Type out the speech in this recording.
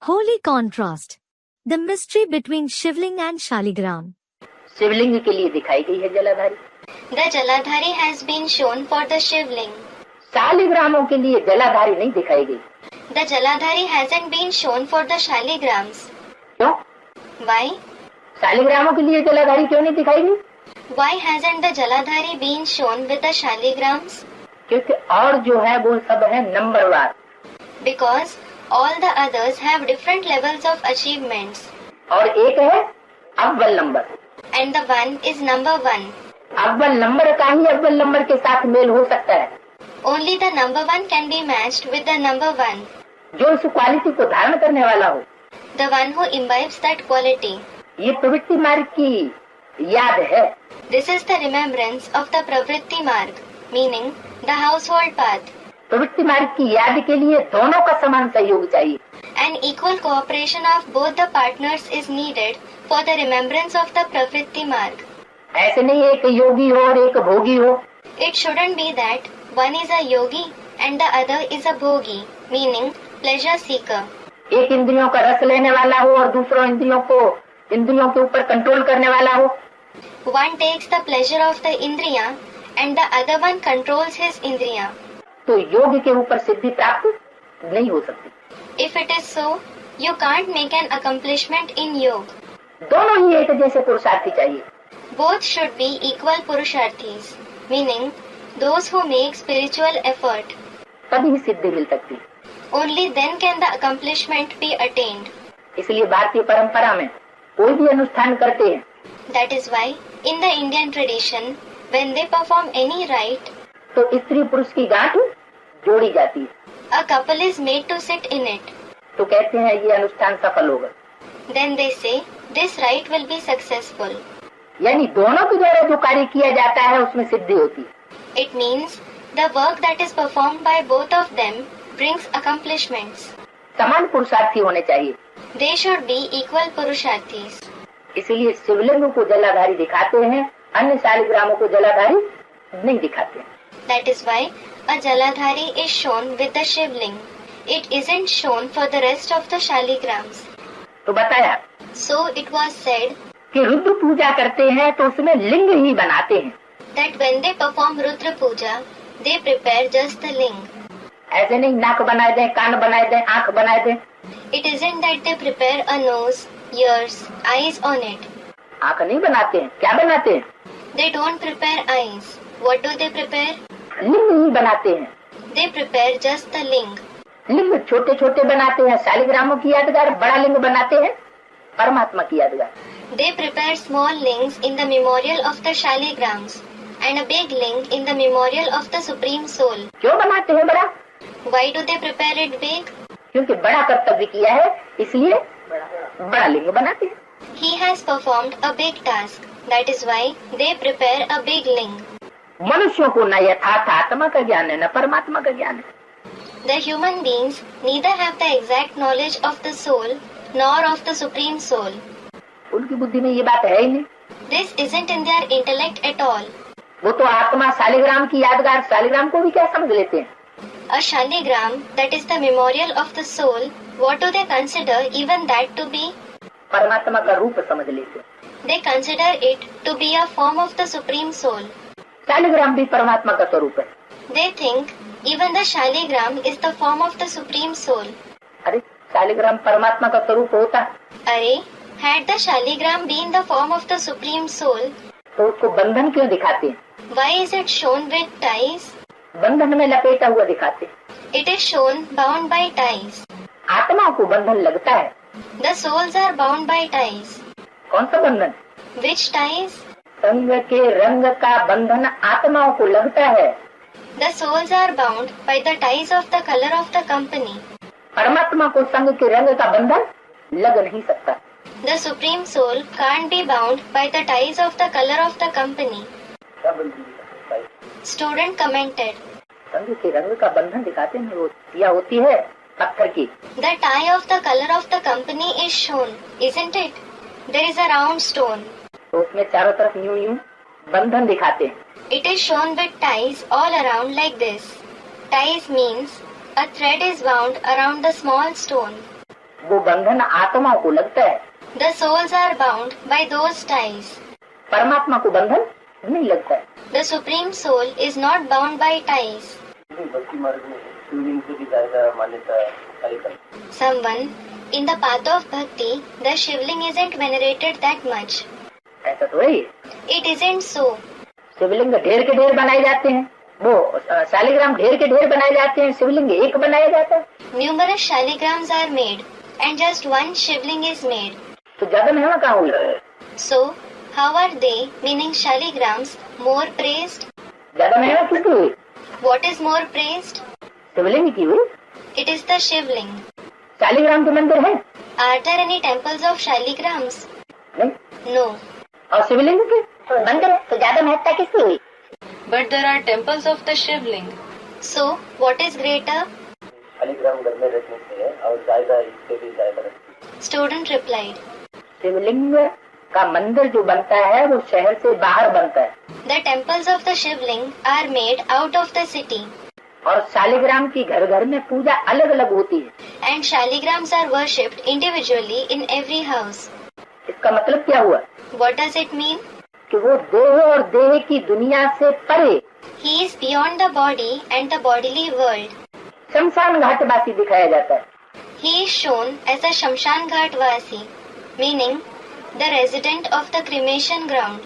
Holy contrast. The mystery between Shivling and Shaligram. शिवलिंग के लिए दिखाई गई है जलाधारी। The Jaladhari has been shown for the Shivling. शालिग्रामों के लिए जलाधारी नहीं दिखाई गई। The Jaladhari hasn't been shown for the Shaligrams. क्यों? Why? शालिग्रामों के लिए जलाधारी क्यों नहीं दिखाई गई? Why hasn't the Jaladhari been shown with the Shaligrams? क्योंकि और जो है वो सब है नंबरवार। Because all the others have different levels of achievements. और एक है अव्वल number. And the one is number one. अव्वल नंबर का ही अव्वल नंबर के साथ मेल हो सकता है। Only the number one can be matched with the number one. जो इस क्वालिटी को धारण करने वाला हो। The one who imbibes that quality. ये प्रवृत्ति मार्ग की याद है। This is the remembrance of the Pravritti Marg, meaning the household path. प्रवृत्ति मार्ग की याद के लिए दोनों का समान सहयोग चाहिए। An equal cooperation of both the partners is needed for the remembrance of the Pravritti Marg. ऐसे नहीं एक योगी हो और एक भोगी हो। It shouldn't be that one is a yogi and the other is a bhogi, meaning pleasure seeker. एक इंद्रियों का रस लेने वाला हो और दूसरों इंद्रियों के ऊपर कंट्रोल करने वाला हो। One takes the pleasure of the indriya and the other one controls his indriya. तो योग के ऊपर सिद्धि प्राप्त नहीं हो सकती। If it is so, you can't make an accomplishment in yoga. दोनों ही एक जैसे पुरुषार्थी चाहिए। Both should be equal purusharthis, meaning those who make spiritual effort. तभी सिद्धि मिल सकती। Only then can the accomplishment be attained. इसलिए भारतीय परंपरा में कोई भी अनुष्ठान करते हैं। That is why, in the Indian tradition, when they perform any rite, तो स्त्री पुरुष की गांठ जोड़ी जाती है। a couple is made to sit in it. तो कहते हैं ये अनुष्ठान सफल होगा। Then they say, this rite will be successful. यानी दोनों के द्वारा जो कार्य किया जाता है उसमें सिद्धि होती है। It means the work that is performed by both of them brings accomplishments. समान पुरुषार्थी होने चाहिए। They should be equal purusharthis. इसीलिए शिवलिंग को जलाधारी दिखाते हैं, अन्य शालिग्रामों को जलाधारी नहीं दिखाते हैं। That is why a Jaladhari is shown with the Shivling. It isn't shown for the rest of the Shaligrams. तो बताया So it was said कि रुद्र पूजा करते हैं तो उसमें लिंग ही बनाते हैं। that when they perform Rudra Puja, they prepare just the ling. ऐसे नहीं नाक बनाए दें, कान बनाए दें, आँख बनाए दें। It isn't that they prepare a nose, ears, eyes on it. आँख नहीं बनाते हैं, क्या बनाते हैं? They don't prepare eyes. What do they prepare? लिंग ही बनाते हैं। They prepare just the ling. लिंग छोटे छोटे बनाते हैं, शालिग्रामों की यादगार। बड़ा लिंग बनाते हैं परमात्मा की यादगार। They prepare small lings in the memorial of the Shaligrams and a big ling in the memorial of the Supreme Soul. क्यों बनाते हैं बड़ा? Why do they prepare it big? क्योंकि बड़ा कर्तव्य किया है, इसलिए बड़ा लिंग बनाते हैं। He has performed a big task. That is why they prepare a big ling. मनुष्यों को न यथार्थ आत्मा का ज्ञान है, न परमात्मा का ज्ञान है। The human beings neither have the exact knowledge of the soul nor of the Supreme Soul. उनकी बुद्धि में ये बात है ही नहीं। This isn't in their intellect at all. वो तो आत्मा शालिग्राम की यादगार, शालिग्राम को भी क्या समझ लेते हैं? A Shaligram, that is the memorial of the soul, what do they consider even that to be? परमात्मा का रूप समझ लेते हैं। They consider it to be a form of the Supreme Soul. Shaligram भी परमात्मा का स्वरूप है। They think even the Shaligram is the form of the Supreme Soul. अरे शालिग्राम परमात्मा का स्वरूप होता Arey, had the Shaligram been the form of the Supreme Soul, तो उसको बंधन क्यों दिखाते हैं? why is it shown with ties? बंधन में लपेटा हुआ दिखाते हैं। It is shown bound by ties. आत्मा को बंधन लगता है। The souls are bound by ties. कौन सा बंधन? Which ties? संग के रंग का बंधन आत्माओं को लगता है। The souls are bound by the ties of the color of the company. परमात्मा को संग के रंग का बंधन लग नहीं सकता। The Supreme Soul can't be bound by the ties of the color of the company. Student commented, संग के रंग का बंधन दिखाते हैं, वो दिया होती है पत्थर की। the tie of the color of the company is shown, isn't it? There is a round stone. तो उसमें चारों तरफ यूं यूं बंधन दिखाते हैं। It is shown with ties all around like this. Ties means a thread is wound around the small stone. वो बंधन आत्माओं को लगता है, The souls are bound by those ties. परमात्मा को बंधन नहीं लगता है। The Supreme Soul is not bound by ties. भक्ति मार्ग में शिवलिंग से भी ज्यादा मान्यता है। Someone in the path of bhakti, the Shivling isn't venerated that much. ऐसा तो है। It isn't so. शिवलिंग ढेर के ढेर बनाए जाते हैं, वो शालिग्राम ढेर के ढेर बनाए जाते हैं, शिवलिंग एक बनाया जाता है। Numerous shaligrams are made, and just one Shivling is made. तो ज्यादा महिमा कहाँ हुई? So, how are they, meaning shaligrams, more praised? ज्यादा महिमा किसकी हुई? What is more praised? शिवलिंग की हुई। It is the Shivling. Shaligram के मंदिर है Are there any temples of shaligrams? नहीं, No. और शिवलिंग के मंदिर है, तो ज्यादा महत्ता किसकी हुई? But there are temples of the Shivling. So, what is greater? Shaligram घर में रखने से है और ज्यादा इससे भी ज्यादा रखने। Student replied, शिवलिंग का मंदिर जो बनता है वो शहर से बाहर बनता है, The temples of the Shivling are made out of the city, और शालिग्राम की घर घर में पूजा अलग अलग होती है। and shaligrams are worshipped individually in every house. इसका मतलब क्या हुआ? What does it mean? कि वो देह और देह की दुनिया से परे He is beyond the body and the bodily world. शमशान घाटवासी दिखाया जाता है। He is shown as a Shamshan Ghat Vasi, meaning the resident of the cremation ground.